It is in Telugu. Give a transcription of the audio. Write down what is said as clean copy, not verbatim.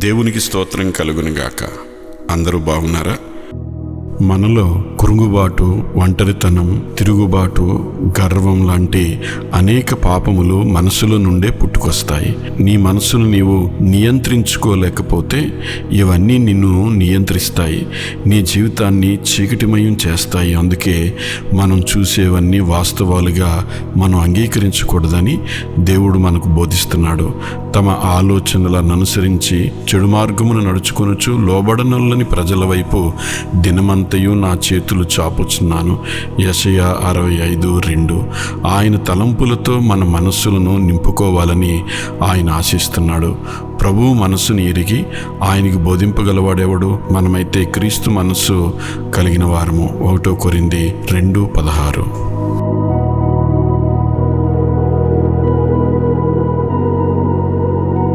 దేవునికి స్తోత్రం కలుగునుగాక. అందరూ బాగున్నారా? మనలో కురుగుబాటు, ఒంటరితనం, తిరుగుబాటు, గర్వం లాంటి అనేక పాపములు మనసులో నుండే పుట్టుకొస్తాయి. నీ మనసును నీవు నియంత్రించుకోలేకపోతే ఇవన్నీ నిన్ను నియంత్రిస్తాయి, నీ జీవితాన్ని చీకటిమయం చేస్తాయి. అందుకే మనం చూసేవన్నీ వాస్తవాలుగా మనం అంగీకరించకూడదని దేవుడు మనకు బోధిస్తున్నాడు. తమ ఆలోచనలను అనుసరించి చెడు మార్గమును నడుచుకొనుచు లోబడనొల్లని ప్రజల వైపు దినమంతయు నా చేతులు చాపుచున్నాను. యెషయా 65:2. ఆయన తలంపులతో మన మనస్సులను నింపుకోవాలని ఆయన ఆశిస్తున్నాడు. ప్రభువు మనస్సుని ఎరిగి ఆయనకి బోధింపగలవాడెవడు? మనమైతే క్రీస్తు మనస్సు కలిగిన వారము. 1 కొరింథీ 2:16.